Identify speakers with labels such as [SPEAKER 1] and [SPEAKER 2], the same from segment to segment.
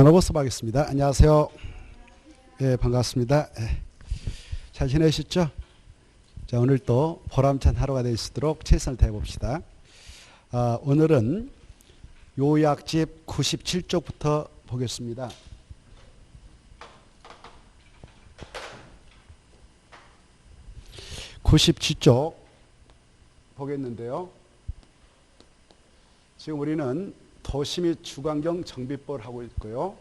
[SPEAKER 1] 단어로 수업하겠습니다. 안녕하세요. 예, 반갑습니다. 예, 잘 지내셨죠? 자, 오늘 또 보람찬 하루가 될 수 있도록 최선을 다해봅시다. 오늘은 요약집 97쪽부터 보겠습니다. (97쪽) 보겠는데요. 지금 우리는 도시 및 주관경 정비법을 하고 있고요.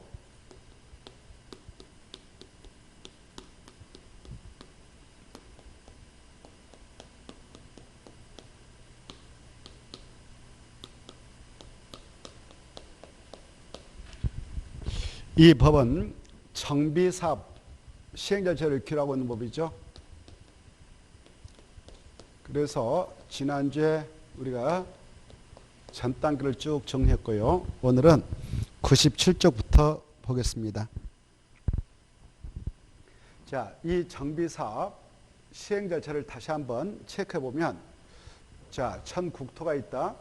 [SPEAKER 1] 이 법은 정비사업 시행절차를 규율하고 있는 법이죠. 그래서 지난주에 우리가 전 단계를 쭉 정리했고요. 오늘은 97쪽부터 보겠습니다. 자, 이 정비사업 시행절차를 다시 한번 체크해보면, 자, 천국토가 있다.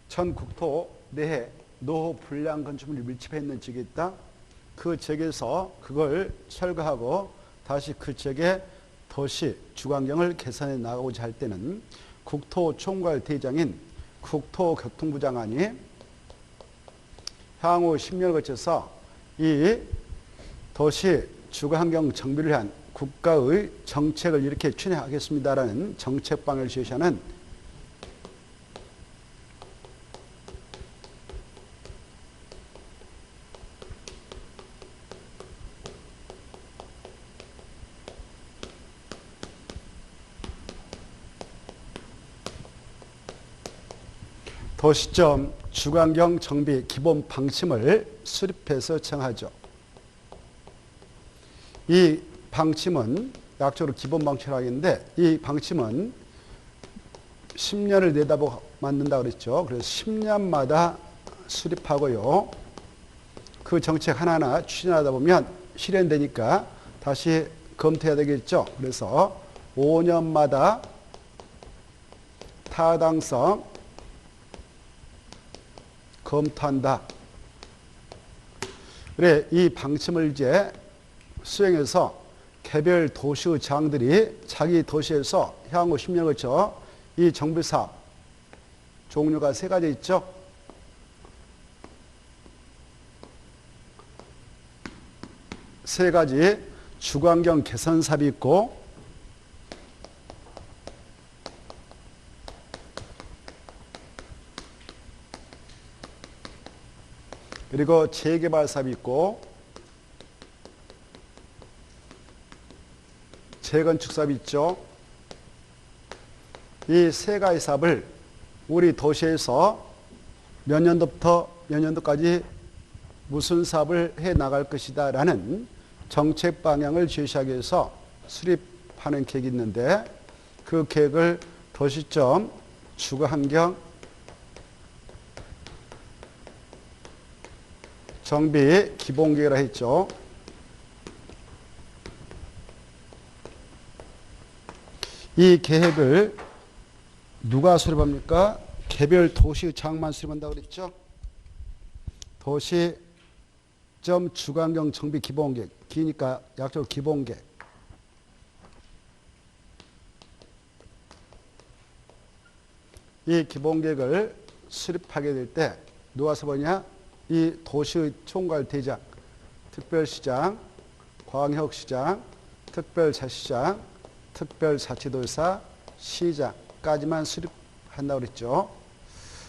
[SPEAKER 1] 천국토 내에 노후 불량 건축물이 밀집해 있는 지역이 있다. 그 지역에서 그걸 철거하고 다시 그 지역의 도시 주관경을 개선해 나가고자 할 때는 국토총괄대장인 국토교통부 장관이 향후 10년을 거쳐서 이 도시 주거환경 정비를 위한 국가의 정책을 이렇게 추진하겠습니다라는 정책 방향을 제시하는 도시점 주관경 정비 기본 방침을 수립해서 정하죠. 이 방침은 약적으로 기본 방침이라고 하는데, 이 방침은 10년을 내다보고 만든다고 그랬죠. 그래서 10년마다 수립하고요. 그 정책 하나하나 추진하다 보면 실현되니까 다시 검토해야 되겠죠. 그래서 5년마다 타당성 검토한다. 그래, 이 방침을 이제 수행해서 개별 도시의 장들이 자기 도시에서 향후 10년을 거쳐 이 정비사업 종류가 3가지 있죠. 세 가지 주관경 개선 사업이 있고, 그리고 재개발 사업이 있고, 재건축 사업이 있죠. 이 3가지 사업을 우리 도시에서 몇 년도부터 몇 년도까지 무슨 사업을 해 나갈 것이다 라는 정책 방향을 제시하기 위해서 수립하는 계획이 있는데, 그 계획을 도시점 주거환경 정비 기본계획이라 했죠. 이 계획을 누가 수립합니까? 개별 도시장만 수립한다고 그랬죠. 도시점 주관경 정비 기본계획, 기니까 약적으로 기본계획. 이 기본계획을 수립하게 될 때 누가 수립하냐? 이 도시의 총괄대장, 특별시장, 광역시장, 특별자치시장, 특별자치도지사, 시장까지만 수립한다고 그랬죠.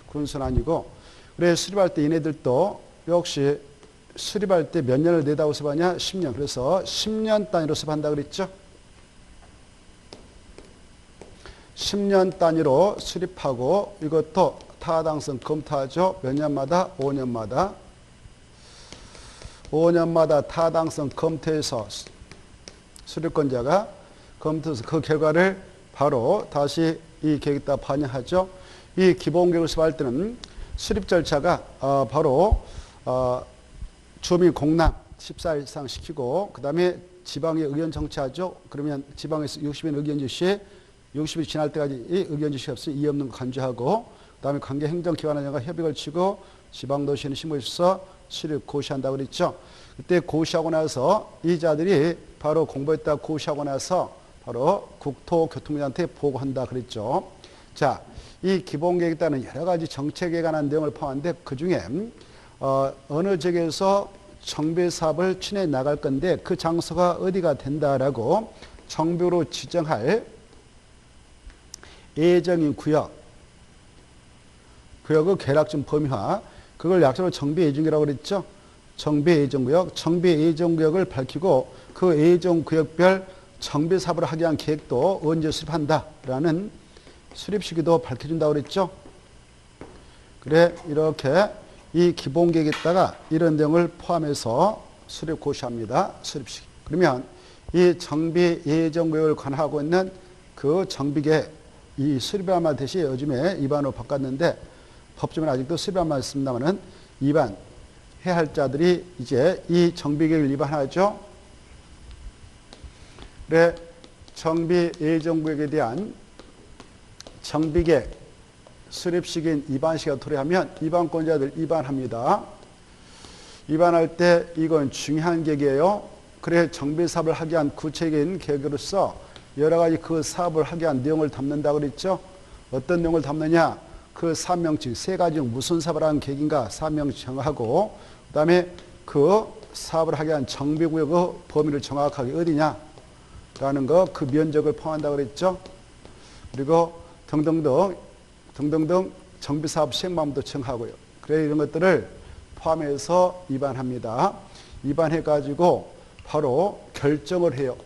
[SPEAKER 1] 군수는 아니고. 그래, 수립할 때 얘네들도 역시 수립할 때 몇 년을 내다고 수립하냐? 10년. 그래서 10년 단위로 수립한다고 그랬죠. 10년 단위로 수립하고, 이것도 타당성 검토하죠. 몇 년마다? 5년마다. 5년마다 타당성 검토해서 수립권자가 검토해서 그 결과를 바로 다시 이 계획에다 반영하죠. 이 기본계획을 수립할 때는 수립 절차가 바로 주민 공람 14일 이상 시키고, 그 다음에 지방에 의견 정치하죠. 그러면 지방에서 60인 의견 제시, 60일 지날 때까지 이 의견 제시 없이 이의 없는 거 간주하고, 그 다음에 관계 행정기관장과 협의를 치고 지방도시는 심의해서 수립 고시한다고 그랬죠. 그때 고시하고 나서 이 자들이 바로 공부했다 고시하고 나서 바로 국토교통부한테 보고한다 그랬죠. 자, 이 기본계획에 따른 여러 가지 정책에 관한 내용을 포함한데 그중에 어느 지역에서 정비사업을 추진해 나갈 건데 그 장소가 어디가 된다라고 정비로 지정할 예정인 구역의 계략적 범위화, 그걸 약자로 정비예정이라고 그랬죠. 정비예정구역, 정비예정구역을 밝히고 그 예정구역별 정비사업을 하기 위한 계획도 언제 수립한다라는 수립 시기도 밝혀준다고 그랬죠. 그래, 이렇게 이 기본계획에다가 이런 내용을 포함해서 수립 고시합니다. 수립 시기. 그러면 이 정비예정구역을 관하고 있는 그 정비계획, 이 수립안만 대신 요즘에 위반으로 바꿨는데 법조문은 아직도 수립안만 있습니다만은 위반해야 할 자들이 이제 이 정비계획을 위반하죠. 그래, 정비예정구역에 대한 정비계획 수립시기인 위반시기가 도래하면 위반권자들 위반합니다. 위반할 때 이건 중요한 계획이에요. 그래, 정비사업을 하기 위한 구체적인 계획으로서 여러 가지 그 사업을 하기 위한 내용을 담는다고 그랬죠. 어떤 내용을 담느냐? 그 사명칭, 세 가지 중 무슨 사업을 하는 계획인가 사명칭 정하고, 그 다음에 그 사업을 하기 위한 정비구역의 범위를 정확하게 어디냐라는 거, 그 면적을 포함한다고 그랬죠. 그리고 등등등 정비사업 시행방법도 정하고요. 그래, 이런 것들을 포함해서 위반합니다. 위반해가지고 바로 결정을 해요.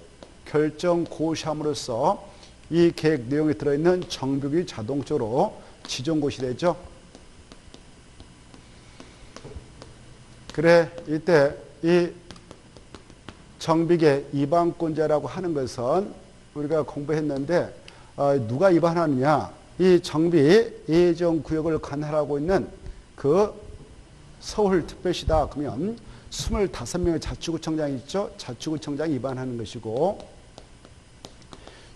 [SPEAKER 1] 결정 고시함으로써 이 계획 내용에 들어있는 정비구역이 자동적으로 지정고시 되죠. 그래, 이때 이 정비계획 위반권자라고 하는 것은 우리가 공부했는데 누가 위반하느냐? 이 정비 예정구역을 관할하고 있는 그 서울특별시다. 그러면 25명의 자치구청장이 있죠. 자치구청장이 위반하는 것이고,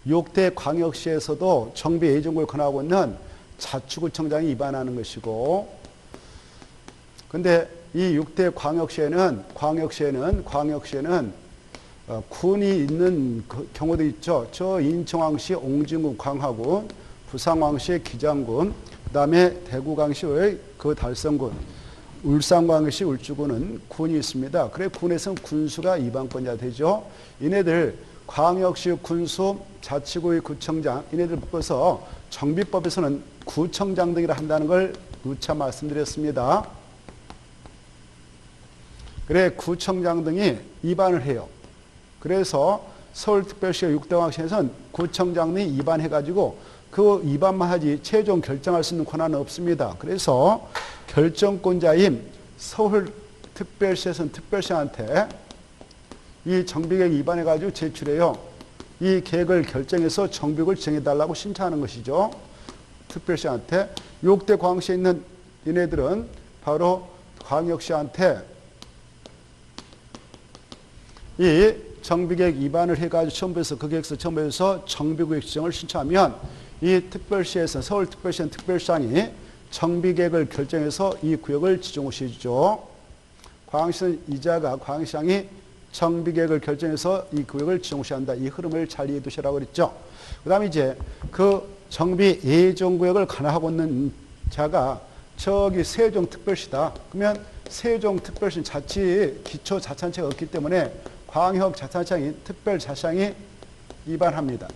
[SPEAKER 1] 6대 광역시에서도 정비 예정구역을 관할하고 있는 자치구청장이 위반하는 것이고, 근데 이 6대 광역시에는 군이 있는 경우도 있죠. 저 인천광시 옹진군 광화군, 부산광시의 기장군, 그 다음에 대구광시의 그 달성군, 울산광시 울주군은 군이 있습니다. 그래, 군에서는 군수가 위반권자 되죠. 이네들 광역시 군수, 자치구의 구청장, 이네들 묶어서 정비법에서는 구청장 등이라 한다는 걸 누차 말씀드렸습니다. 그래, 구청장 등이 위반을 해요. 그래서 서울특별시와 6대광역시에서는 구청장 등이 위반해가지고 그 위반만 하지 최종 결정할 수 있는 권한은 없습니다. 그래서 결정권자인 서울특별시에서는 특별시한테 이 정비계획 위반해가지고 제출해요. 이 계획을 결정해서 정비구역을 정해달라고 신청하는 것이죠. 특별시한테. 6대 광역시에 있는 얘네들은 바로 광역시한테 이 정비계획 위반을 해가지고 첨부해서 그 계획서 첨부해서 정비구역 지정을 신청하면 이 특별시에서 서울특별시는 특별시장이 정비계획을 결정해서 이 구역을 지정시해주죠. 광역시는 이자가 광역시장이 정비계획을 결정해서 이 구역을 지정시한다. 이 흐름을 잘 이해해 두시라고 그랬죠. 그 다음에 이제 그 정비 예정구역을 관할하고 있는 자가 저기 세종특별시다. 그러면 세종특별시는 기초자치단체가 없기 때문에 광역자치단체장인 특별자치장이 위반합니다.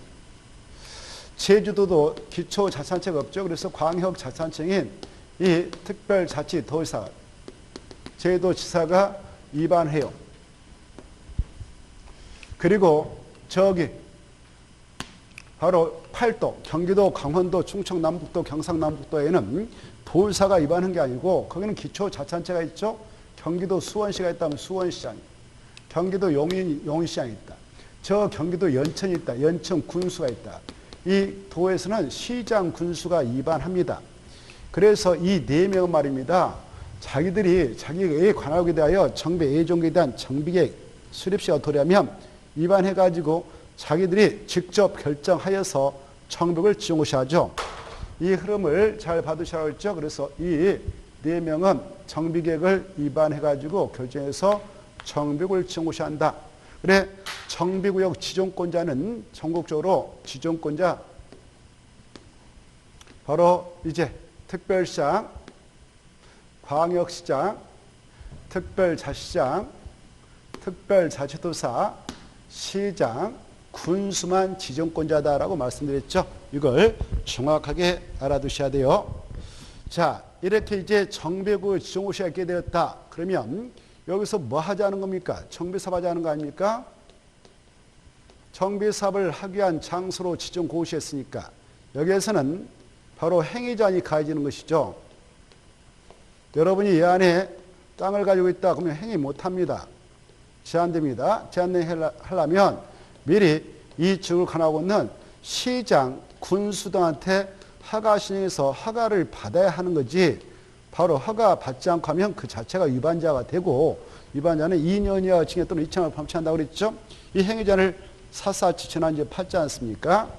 [SPEAKER 1] 제주도도 기초자치단체가 없죠. 그래서 광역자치단체인 이 특별자치도지사, 제도지사가 위반해요. 그리고 저기 바로 팔도, 경기도, 강원도, 충청, 남북도, 경상남북도에는 도지사가 위반한 게 아니고 거기는 기초자치단체가 있죠. 경기도 수원시가 있다면 수원시장이, 경기도 용인시장이 있다. 저 경기도 연천이 있다. 연천 군수가 있다. 이 도에서는 시장 군수가 위반합니다. 그래서 이 4명은 말입니다. 자기들이 자기의 관할국에 대하여 정비 예정구역에 대한 정비계획 수립시가 도래하면 위반해가지고 자기들이 직접 결정하여서 정비구역을 지정고시하죠. 이 흐름을 잘 받으셔야 했죠. 그래서 이 4명은 정비계획을 위반해가지고 결정해서 정비구역을 지정고시한다. 그래, 정비구역 지정권자는 전국적으로 지정권자 바로 이제 특별시장, 광역시장, 특별자치장, 특별자치도사, 시장, 군수만 지정권자다라고 말씀드렸죠. 이걸 정확하게 알아두셔야 돼요. 자, 이렇게 이제 정비구역 지정고시가 있게 되었다. 그러면 여기서 뭐 하자는 겁니까? 정비사업 하자는 거 아닙니까? 정비사업을 하기 위한 장소로 지정고시했으니까 여기에서는 바로 행위자니 가해지는 것이죠. 여러분이 이 안에 땅을 가지고 있다 그러면 행위 못합니다. 제한됩니다. 제한하려면 미리 이 지역을 관하고 있는 시장, 군수 등한테 허가 신청해서 허가를 받아야 하는 거지, 바로 허가 받지 않고 하면 그 자체가 위반자가 되고, 위반자는 2년 이하 징역 또는 2천만 원 범죄한다고 그랬죠. 이 행위자를 샅샅이 지난주에 팠지 않습니까?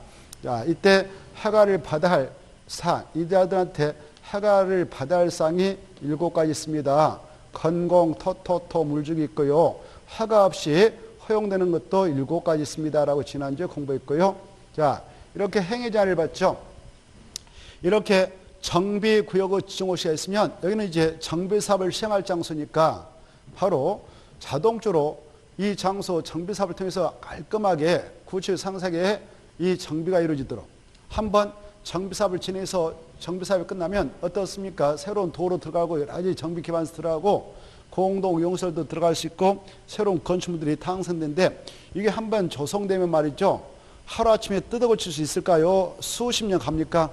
[SPEAKER 1] 자, 이때 허가를 받아야 할 사항, 이들한테 허가를 받아야 할 사항이 7가지 있습니다. 건공, 토토토, 물주기 있고요. 허가 없이 허용되는 것도 7가지 있습니다라고 지난주에 공부했고요. 자, 이렇게 행위자를 봤죠. 이렇게 정비구역의 지정고시가 있으면 여기는 이제 정비사업을 시행할 장소니까 바로 자동적으로 이 장소 정비사업을 통해서 깔끔하게 구체 상세하게 이 정비가 이루어지도록, 한번 정비사업을 진행해서 정비사업이 끝나면 어떻습니까? 새로운 도로 들어가고 여러 가지 정비 기반서 들어가고 공동용설도 들어갈 수 있고 새로운 건축물들이 탄생되는데, 이게 한번 조성되면 말이죠, 하루아침에 뜯어고칠 수 있을까요? 수십 년 갑니까?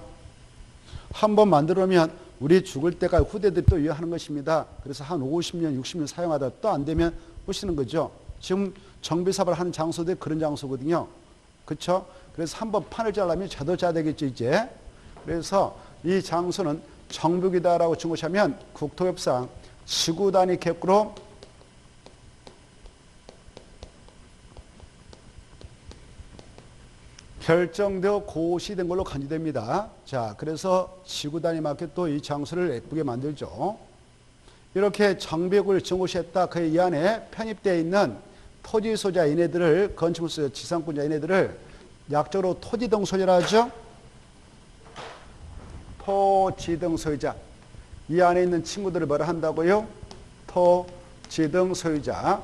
[SPEAKER 1] 한번 만들어놓으면 우리 죽을 때까지 후대들이 또 이어하는 것입니다. 그래서 한 50년, 60년 사용하다 또 안 되면 부시는 거죠. 지금 정비사업을 하는 장소들이 그런 장소거든요. 그렇죠? 그래서 한번 판을 짜려면 제대로 짜야 되겠죠, 이제. 그래서 이 장소는 정비구역이다라고 증거하면 국토협상 지구 단위 계획으로 결정되어 고시된 걸로 간주됩니다. 자, 그래서 지구 단위 맞게 또 이 장소를 예쁘게 만들죠. 이렇게 정비구역을 증고시했다. 그 이 안에 편입되어 있는 토지 소유자 얘네들을, 건축물 소유자, 지상권자 얘네들을 약적으로 토지 등 소유자라 하죠. 토지 등 소유자. 이 안에 있는 친구들을 뭐라 한다고요? 토지 등 소유자.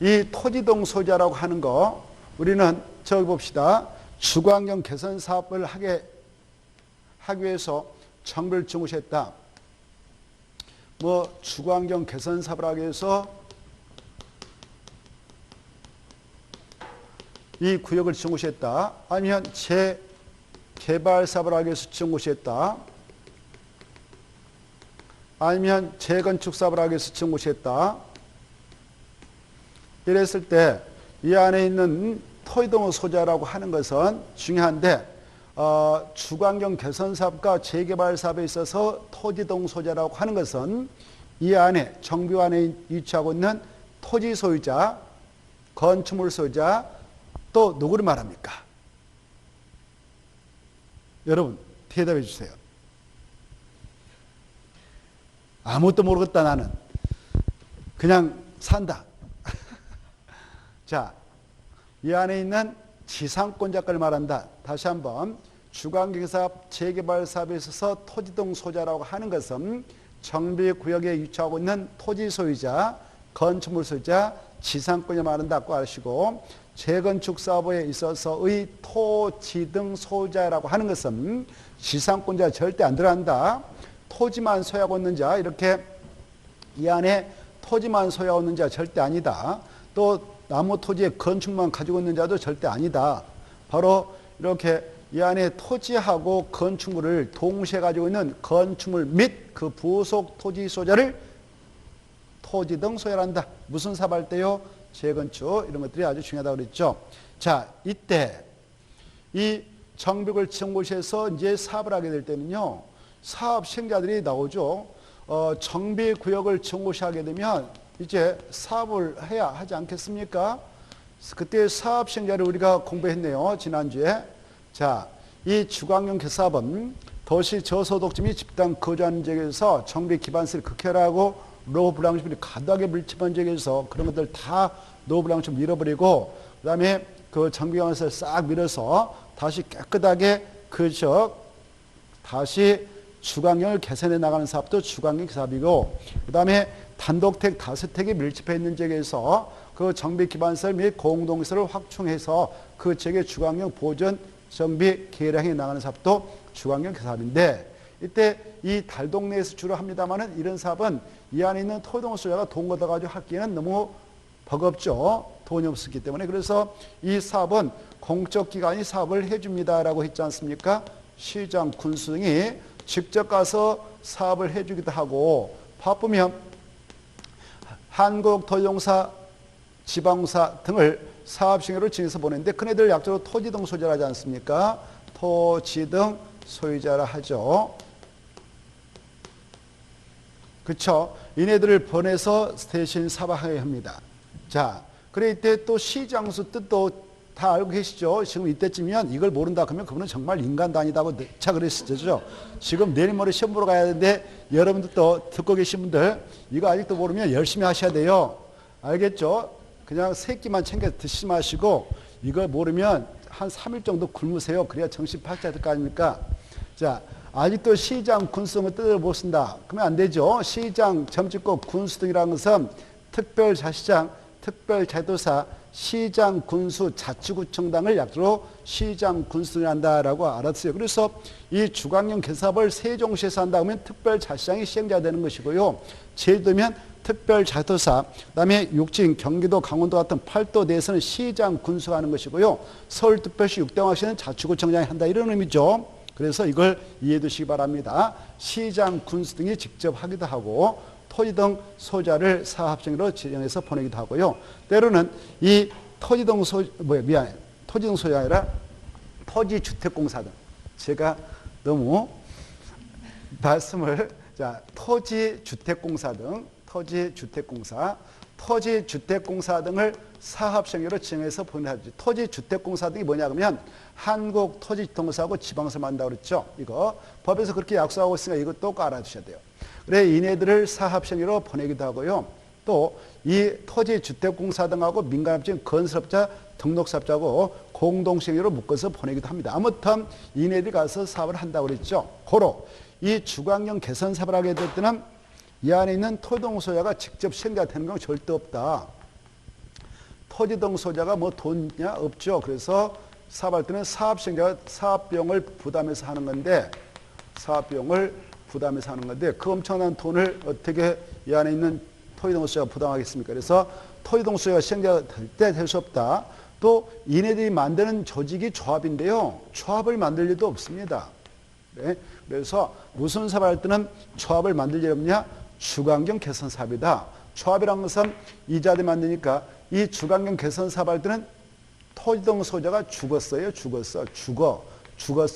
[SPEAKER 1] 이 토지 등 소유자라고 하는 거, 우리는 저기 봅시다. 주거환경 개선 사업을 하기 위해서 정비를 증고시했다. 뭐 주거환경 개선 사업을 하기 위해서 이 구역을 증고시했다. 아니면 재개발 사업을 하기 위해서 증고시했다. 아니면 재건축 사업을 하기 위해서 증고시했다. 이랬을 때 이 안에 있는 토지 등 소유자라고 하는 것은 중요한데, 주거환경 개선 사업과 재개발 사업에 있어서 토지 등 소유자라고 하는 것은 이 안에 정비 안에 위치하고 있는 토지 소유자, 건축물 소유자, 또 누구를 말합니까? 여러분 대답해 주세요. 아무것도 모르겠다, 나는 그냥 산다. 자, 이 안에 있는 지상권자를 말한다. 다시 한번, 주거환경사업, 재개발 사업에 있어서 토지 등 소유자라고 하는 것은 정비구역에 위치하고 있는 토지 소유자, 건축물 소유자, 지상권자 말한다고 아시고, 재건축 사업에 있어서의 토지 등 소유자라고 하는 것은 지상권자 절대 안 들어간다. 토지만 소유하고 있는 자, 이렇게 이 안에 토지만 소유하고 있는 자 절대 아니다. 또 나무 토지에 건축만 가지고 있는 자도 절대 아니다. 바로 이렇게 이 안에 토지하고 건축물을 동시에 가지고 있는 건축물 및 그 부속 토지 소유자를 토지 등 소유한다. 무슨 사업할 때요? 재건축, 이런 것들이 아주 중요하다고 그랬죠. 자, 이때 이 정비구역을 지정고시에서 이제 사업을 하게 될 때는요, 사업 시행자들이 나오죠. 정비구역을 지정고시하게 되면 이제 사업을 해야 하지 않겠습니까? 그때 사업 시행자를 우리가 공부했네요, 지난주에. 자, 이 주거환경 개사업은 도시 저소득층이 집단 거주하는 지역에서 정비 기반시설 극혈하고 노후 불량식물이 과도하게 밀집한 지역에서 그런 것들 다 노후 불량식물 밀어버리고 그다음에 그 정비 기반시설 싹 밀어서 다시 깨끗하게 그저 다시 주거환경을 개선해 나가는 사업도 주거환경 사업이고 그다음에 단독택, 다주택이 밀집해 있는 지역에서 그 정비 기반시설 및 공동시설을 확충해서 그 지역의 주거환경 보전, 정비, 개량해 나가는 사업도 주거환경 사업인데 이때 이 달동네에서 주로 합니다만은 이런 사업은 이 안에 있는 토지동호 소유자가 돈 걷어가지고 하기에는 너무 버겁죠. 돈이 없었기 때문에. 그래서 이 사업은 공적기관이 사업을 해줍니다라고 했지 않습니까? 시장, 군수 등이 직접 가서 사업을 해주기도 하고 바쁘면 한국토지공사, 지방공사 등을 사업시행으로 지정해서 보내는데 그네들 약자로 토지 등 소유자라 하지 않습니까? 토지 등 소유자라 하죠. 그렇죠? 이네들을 보내서 대신 사업하게 합니다. 자, 그래 이때 또 시장수 뜻도 다 알고 계시죠? 지금 이때쯤이면 이걸 모른다 그러면 그분은 정말 인간도 자 그랬었죠. 지금 내일 모레 시험 보러 가야 되는데 여러분들 또 듣고 계신 분들 이거 아직도 모르면 열심히 하셔야 돼요. 알겠죠? 그냥 세 끼만 챙겨 드시지 마시고 이걸 모르면 한 3일 정도 굶으세요. 그래야 정신 팔자 될 거 아닙니까? 자, 아직도 시장, 군수 등을 뜻을 못 쓴다. 그러면 안 되죠. 시장, 점집고 군수 등이라는 것은 특별자치장, 특별자도사, 시장, 군수, 자치구청 등을 약자로 시장, 군수 등을 한다라고 알았어요. 그래서 이 주거환경 개선사업을 세종시에서 한다 그러면 특별자치장이 시행자가 되는 것이고요. 제주도면 특별자도사, 그다음에 육진, 경기도, 강원도 같은 8도 내에서는 시장, 군수가 하는 것이고요. 서울특별시, 육대왕시는 자치구청장이 한다 이런 의미죠. 그래서 이걸 이해해 두시기 바랍니다. 시장, 군수 등이 직접 하기도 하고 토지 등 소유자를 사업시행으로 지정해서 보내기도 하고요. 때로는 이 토지 등 토지 등 소유가 아니라 토지주택공사 등 제가 너무 말씀을 토지주택공사 등 토지주택공사 등을 사업시행으로 지정해서 보내야지. 토지주택공사 등이 뭐냐 그러면 한국토지주택공사하고 지방에서 만든다고 그랬죠. 이거 법에서 그렇게 약속하고 있으니까 이것도 꼭 알아두셔야 돼요. 그래 이네들을 사업시행으로 보내기도 하고요. 또 이 토지주택공사 등하고 민간업체 건설업자, 등록사업자하고 공동시행으로 묶어서 보내기도 합니다. 아무튼 이네들이 가서 사업을 한다고 그랬죠. 고로 이 주거환경 개선 사업을 하게 될 때는 이 안에 있는 토지동 소유자가 직접 시행자 되는 건 절대 없다. 토지동 소유자가 뭐 돈 있냐? 없죠. 그래서 사업할 때는 사업시행자가 사업비용을 부담해서 하는 건데 그 엄청난 돈을 어떻게 이 안에 있는 토지동 소유자가 부담하겠습니까? 그래서 토지동 소유자가 시행자가 될 때 될 수 없다. 또 이네들이 만드는 조직이 조합인데요. 조합을 만들 일도 없습니다. 네? 그래서 무슨 사업을 할 때는 조합을 만들 일이 없냐? 주거환경 개선 사업이다. 조합이라는 것은 이자들 만드니까 이 주거환경 개선 사업 할 때는 토지동 소유자가 죽었어요. 죽었어.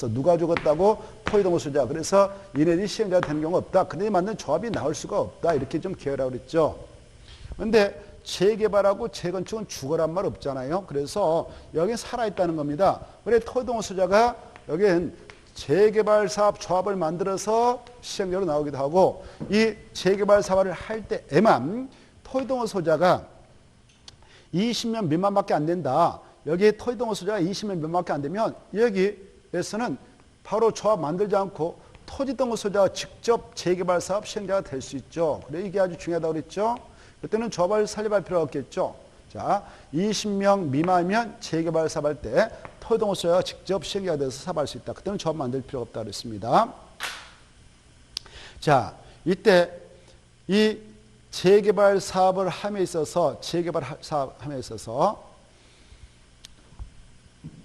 [SPEAKER 1] 누가 죽었다고? 토지동 소유자. 그래서 이네들이 시행자가 되는 경우가 없다. 그들이 만든 조합이 나올 수가 없다. 이렇게 좀 기억하라고 그랬죠. 그런데 재개발하고 재건축은 죽어란 말 없잖아요. 그래서 여기 살아있다는 겁니다. 그래 토지동 소유자가 여기엔 재개발 사업 조합을 만들어서 시행자로 나오기도 하고 이 재개발 사업을 할 때에만 토지동 소유자가 20명 미만밖에 안 된다. 여기에 토지동 소유자가 20명 미만밖에 안 되면 여기에서는 바로 조합 만들지 않고 토지동 소유자가 직접 재개발 사업 시행자가 될 수 있죠. 그래 이게 아주 중요하다고 그랬죠. 그때는 조합을 설립할 필요가 없겠죠. 자, 20명 미만이면 재개발 사업할 때 토지동 소유자가 직접 시행자가 돼서 사업할 수 있다. 그때는 조합 만들 필요가 없다 그랬습니다. 자, 이때 이 재개발 사업을 함에 있어서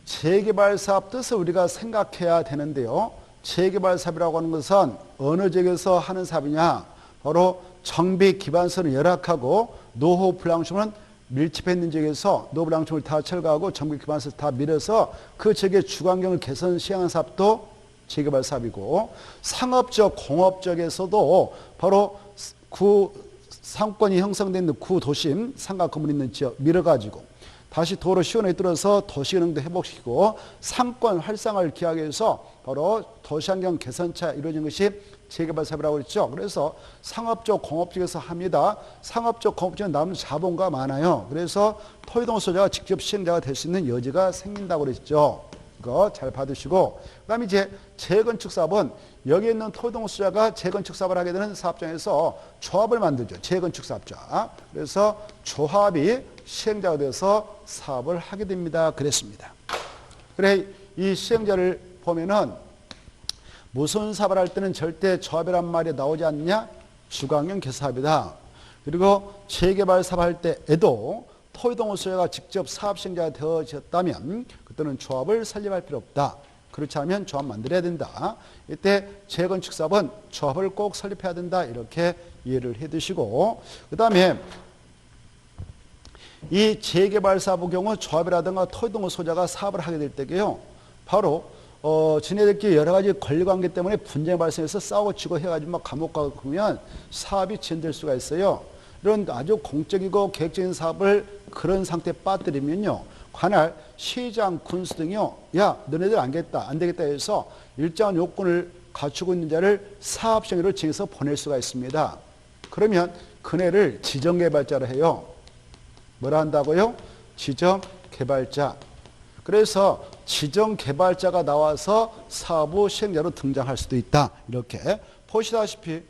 [SPEAKER 1] 재개발 사업 뜻을 우리가 생각해야 되는데요. 재개발 사업이라고 하는 것은 어느 지역에서 하는 사업이냐? 바로 정비 기반서는 열악하고 노후 불량층은 밀집해 있는 지역에서 노후 불량층을 다 철거하고 정비 기반서 다 밀어서 그 지역의 주거환경을 개선 시행하는 사업도 재개발 사업이고 상업적, 공업적에서도 바로 상권이 형성되어 있는 구도심, 상가 건물이 있는 지역 밀어가지고 다시 도로 시원하게 뚫어서 도시기능도 회복시키고 상권 활성화를 기하기 위해서 바로 도시환경 개선차 이루어진 것이 재개발 사업이라고 했죠. 그래서 상업적, 공업적에서 합니다. 상업적, 공업적은 남은 자본가 많아요. 그래서 토지동 소유자가 직접 시행자가 될 수 있는 여지가 생긴다고 그랬죠. 이거 잘 받으시고, 그 다음에 이제 재건축 사업은 여기 있는 토지동 소유자가 재건축 사업을 하게 되는 사업장에서 조합을 만들죠. 재건축 사업자. 그래서 조합이 시행자가 돼서 사업을 하게 됩니다. 그랬습니다. 그래, 이 시행자를 보면은 무슨 사업을 할 때는 절대 조합이란 말이 나오지 않느냐? 주관경 개사업이다. 그리고 재개발 사업을 할 때에도 토지동 소유자가 직접 사업 시행자가 되어졌다면 그때는 조합을 설립할 필요 없다. 그렇지 않으면 조합 만들어야 된다. 이때 재건축 사업은 조합을 꼭 설립해야 된다. 이렇게 이해를 해 두시고, 그 다음에 이 재개발 사업의 경우 조합이라든가 토지동 소유자가 사업을 하게 될 때게요. 바로 지네들끼리 여러 가지 권리관계 때문에 분쟁이 발생해서 싸우고 치고 해가지고 막 감옥 가고 그러면 사업이 진행될 수가 있어요. 이런 아주 공적이고 계획적인 사업을 그런 상태에 빠뜨리면요. 관할 시장, 군수 등이요. 야, 너네들 안 되겠다 해서 일정한 요건을 갖추고 있는 자를 사업시행으로 정해서 보낼 수가 있습니다. 그러면 그네를 지정개발자로 해요. 뭐라 한다고요? 지정개발자. 그래서 지정개발자가 나와서 사업부 시행자로 등장할 수도 있다. 이렇게 보시다시피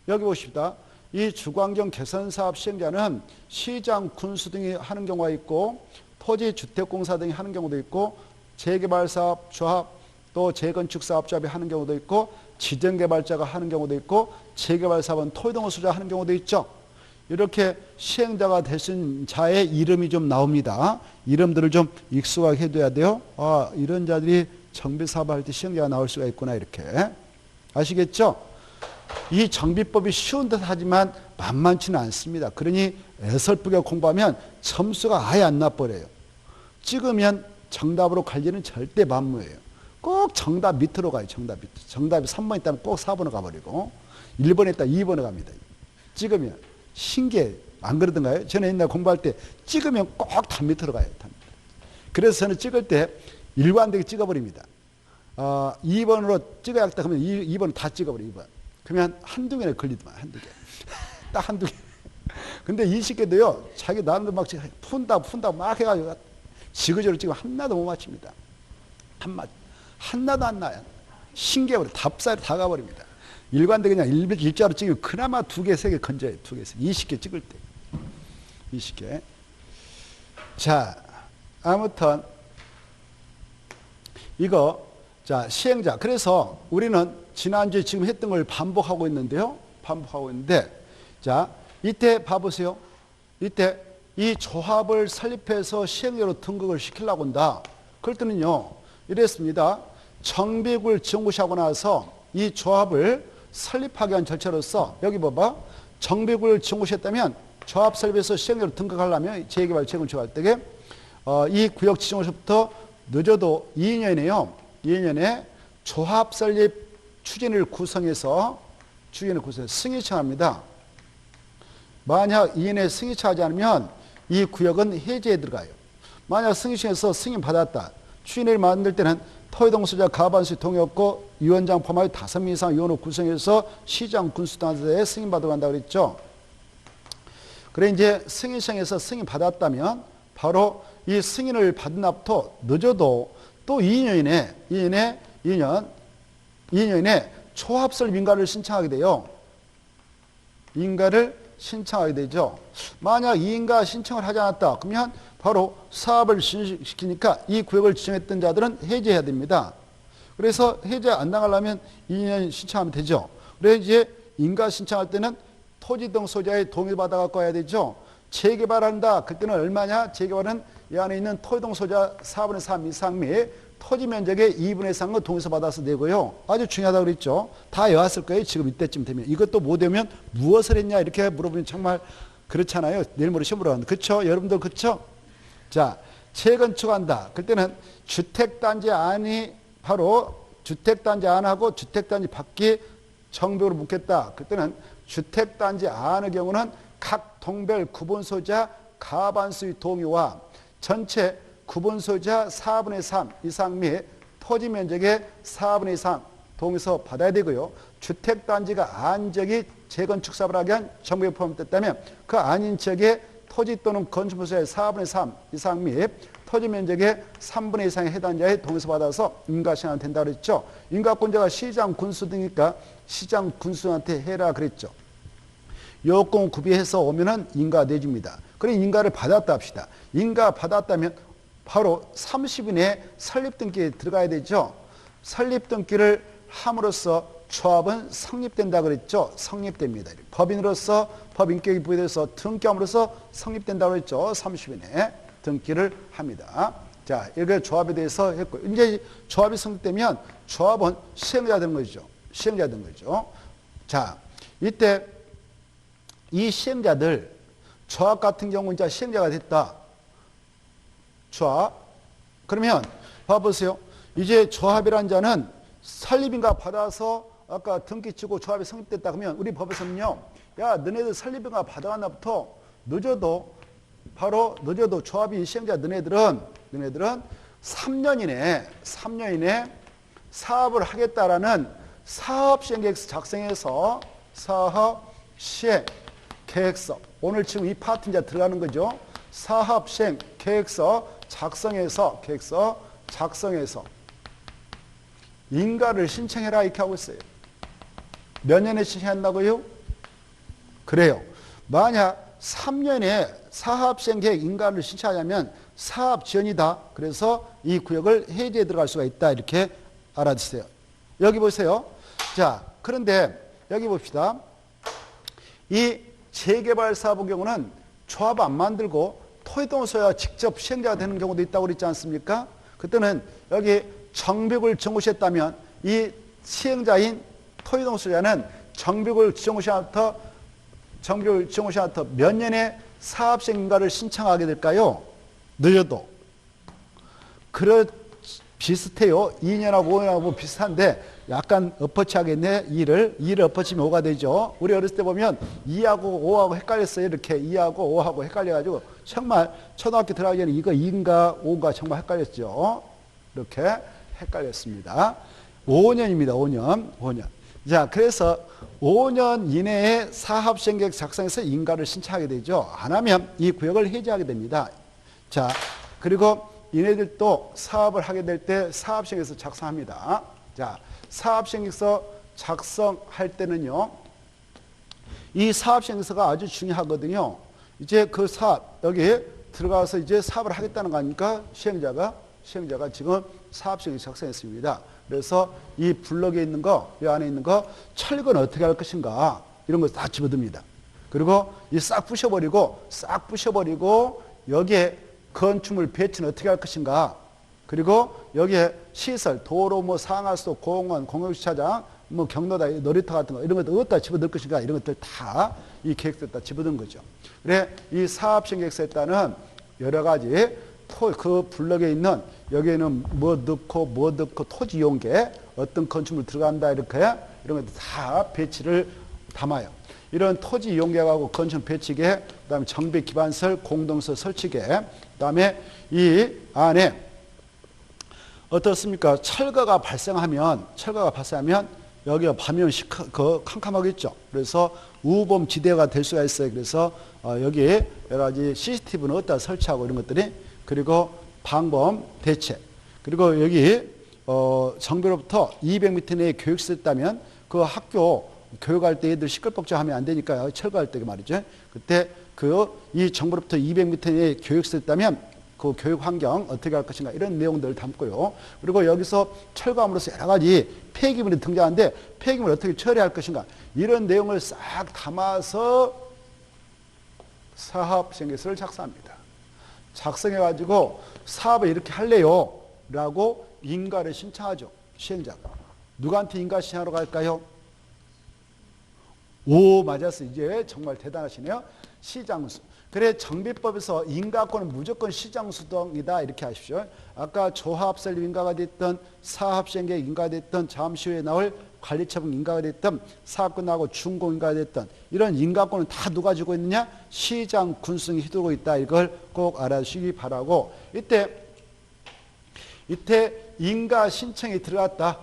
[SPEAKER 1] 여기 보십니다. 이 주관경 개선사업 시행자는 시장, 군수 등이 하는 경우가 있고 토지주택공사 등이 하는 경우도 있고 재개발사업 조합 또 재건축사업조합이 하는 경우도 있고 지정개발자가 하는 경우도 있고 재개발사업은 토지동 소유자가 하는 경우도 있죠. 이렇게 시행자가 되신 자의 이름이 좀 나옵니다. 이름들을 좀 익숙하게 해둬야 돼요. 아, 이런 자들이 정비사업을 할 때 시행자가 나올 수가 있구나 이렇게. 아시겠죠? 이 정비법이 쉬운 듯 하지만 만만치는 않습니다. 그러니 애설프게 공부하면 점수가 아예 안 나버려요. 찍으면 정답으로 갈 일은 절대 만무예요. 꼭 정답 밑으로 가요. 정답 밑으로. 정답이 3번 있다면 꼭 4번으로 가버리고 1번에 있다 2번으로 갑니다. 찍으면 신기해요. 안 그러던가요? 저는 옛날 공부할 때 찍으면 꼭 다 밑으로 가요. 그래서 저는 찍을 때 일관되게 찍어버립니다. 2번으로 찍어야겠다 하면 2번을 다 찍어버려요. 2번. 그러면 한두 개는 걸리더만. 한두 개. 딱 한두 개. 근데 20개도요. 자기 나름대로 막 푼다 막 해가지고 지그저로 찍으면 하나도 못 맞춥니다. 하나도 안 나요. 신기해버려. 답사로 다 가버립니다. 일관되게 그냥 일자로 찍으면 그나마 2개, 3개 건져요. 2개, 20개 찍을 때. 20개. 자, 아무튼 이거 자 시행자. 그래서 우리는 지난주에 지금 했던 걸 반복하고 있는데요. 반복하고 있는데 자 이때 봐보세요. 이때 이 조합을 설립해서 시행자로 등극을 시키려고 한다. 그럴 때는요. 이랬습니다. 정비구를 지정고시하고 나서 이 조합을 설립하기 위한 절차로서 여기 봐봐. 정비구를 지정고시했다면 조합 설립해서 시행자로 등극하려면 재개발 재건축할 때에 이 구역 지정고시부터 늦어도 2년이에요. 2년에 조합 설립 추진을 구성해서 승인 청합니다. 만약 2년에 승인 청하지 않으면 이 구역은 해제에 들어가요. 만약 승인 청해서 승인 받았다. 추진을 만들 때는 토지동 소유자 과반수 동의 없고 위원장 포함하여 5명 이상 위원을 구성해서 시장 군수단체에 승인받으러 간다고 그랬죠. 그래 이제 승인 청해서 승인 받았다면 바로 이 승인을 받은 앞부터 늦어도 또 2년 이내 초합설 인가를 신청하게 돼요. 인가를 신청하게 되죠. 만약 이 인가 신청을 하지 않았다. 그러면 바로 사업을 시키니까 이 구역을 지정했던 자들은 해제해야 됩니다. 그래서 해제 안 당하려면 2년 신청하면 되죠. 그래서 이제 인가 신청할 때는 토지 등 소유자의 동의를 받아갖고 해야 되죠. 재개발한다. 그때는 얼마냐? 재개발은 이 안에 있는 토지동 소유자 4분의 3 이상 및 토지 면적의 2분의 3은 동의서 받아서 내고요. 아주 중요하다고 그랬죠. 다 외웠을 거예요. 지금 이때쯤 되면. 이것도 못 외우면 무엇을 했냐 이렇게 물어보면 정말 그렇잖아요. 내일 모레 시험 물어봤는데. 그렇죠? 여러분들 그렇죠? 자, 재건축한다. 그때는 주택단지 안이 바로 주택단지 안하고 주택단지 밖이 정벽으로 묶겠다. 그때는 주택단지 안의 경우는 각 동별 구분 소유자 과반수의 동의와 전체 구분 소유자 4분의 3 이상 및 토지 면적의 4분의 3 동의서 받아야 되고요. 주택단지가 안적이 재건축 사업을 하기 위한 정부에 포함됐다면 그 아닌 지역의 토지 또는 건축물 소유의 4분의 3 이상 및 토지 면적의 3분의 2 이상의 해당자의 동의서 받아서 인가시행하면 된다고 그랬죠. 인가권자가 시장, 군수 등이니까 시장, 군수한테 해라 그랬죠. 요건 구비해서 오면은 인가 내줍니다. 그럼 인가를 받았다 합시다. 인가 받았다면 바로 30인의 설립등기에 들어가야 되죠. 설립등기를 함으로써 조합은 성립된다 그랬죠. 성립됩니다. 법인으로서 법인격이 부여돼서 등기함으로써 성립된다고 했죠. 30인의 등기를 합니다. 자, 이렇게 조합에 대해서 했고, 이제 조합이 성립되면 조합은 시행자 되는 거죠. 시행자 되는 거죠. 자, 이때 이 시행자들, 조합 같은 경우는 이제 시행자가 됐다. 조합. 그러면 봐보세요. 이제 조합이라는 자는 설립인가 받아서 아까 등기 치고 조합이 성립됐다 그러면 우리 법에서는요. 야, 너네들 설립인가 받아왔나부터 늦어도 바로 늦어도 조합이 시행자 너네들은 3년 이내 사업을 하겠다라는 사업시행계획서 작성해서 사업시행계획서 오늘 지금 이 파트 이제 들어가는 거죠. 사업시행계획서 작성해서 인가를 신청해라 이렇게 하고 있어요. 몇 년에 신청한다고요? 그래요. 만약 3년에 사업시행계획 인가를 신청하려면 사업지연이다. 그래서 이 구역을 해제에 들어갈 수가 있다. 이렇게 알아주세요. 여기 보세요. 자, 그런데 여기 봅시다. 이 재개발 사업의 경우는 조합 안 만들고 토지동서야 직접 시행자가 되는 경우도 있다고 그랬지 않습니까? 그때는 여기 정벽을 정고시했다면 이 시행자인 토지동서자는 정벽을 정고시한부터 몇 년에 사업시행 인가를 신청하게 될까요? 늦어도. 비슷해요. 2년하고 5년하고 비슷한데 약간 엎어치하겠네. 2를 엎어치면 5가 되죠. 우리 어렸을 때 보면 2하고 5하고 헷갈렸어요. 이렇게 2하고 5하고 헷갈려가지고 정말 초등학교 들어가기 전에 이거 2인가 5인가 정말 헷갈렸죠. 이렇게 헷갈렸습니다. 5년입니다. 5년. 자, 그래서 5년 이내에 사업시행계획 작성해서 인가를 신청하게 되죠. 안 하면 이 구역을 해제하게 됩니다. 자, 그리고 얘네들도 사업을 하게 될 때 사업시행계획서 작성합니다. 자, 사업시행계획서 작성할 때는요, 이 사업시행계획서가 아주 중요하거든요. 이제 그 사업, 여기 들어가서 이제 사업을 하겠다는 거 아닙니까? 시행자가 지금 사업시행계획서 작성했습니다. 그래서 이 블럭에 있는 거, 이 안에 있는 거, 철거는 어떻게 할 것인가, 이런 거 다 집어듭니다. 그리고 이 싹 부셔버리고, 여기에 건축물 배치는 어떻게 할 것인가, 그리고 여기에 시설, 도로, 상하수, 공원, 공영주차장, 경로다, 놀이터 같은 거, 이런 것들 어디다 집어넣을 것인가, 이런 것들 다 이 계획서에다 집어넣은 거죠. 그래, 이 사업시행계획서에 따른 여러 가지 그 블럭에 있는 여기에는 뭐 넣고 토지 이용계 어떤 건축물 들어간다 이렇게 이런 것들 다 배치를 담아요. 이런 토지 이용계하고 건축 배치계, 그다음에 정비 기반설, 공동설 설치계, 그다음에 이 안에 어떻습니까? 철거가 발생하면 여기가 밤이면 캄캄하겠죠. 그래서 우범 지대가 될 수가 있어요. 그래서 여기에 여러 가지 CCTV는 어디다 설치하고 이런 것들이, 그리고 방범 대책, 그리고 여기 정비로부터 200m 내에 교육시설 있다면 그 학교 교육할 때 애들 시끌벅적하면 안 되니까요. 철거할 때 말이죠. 그때 이 정부로부터 200m 내에 교육시설 있다면 그 교육 환경 어떻게 할 것인가 이런 내용들을 담고요. 그리고 여기서 철거함으로써 여러 가지 폐기물이 등장하는데 폐기물 어떻게 처리할 것인가 이런 내용을 싹 담아서 사업시행계획서를 작성합니다. 작성해가지고 사업을 이렇게 할래요 라고 인가를 신청하죠. 시행자가. 누구한테 인가 신청하러 갈까요? 오, 맞았어. 이제 정말 대단하시네요. 시장군수. 그래 정비법에서 인가권은 무조건 시장수동이다 이렇게 하십시오. 아까 조합설립 인가가 됐든 사업시행계획 인가가 됐든 잠시 후에 나올 관리처분 인가가 됐든 사업 끝나고 준공 인가가 됐든 이런 인가권은 다 누가 주고 있느냐? 시장 군수성이 휘두르고 있다. 이걸 꼭 알아주시기 바라고 이때 인가 신청이 들어갔다.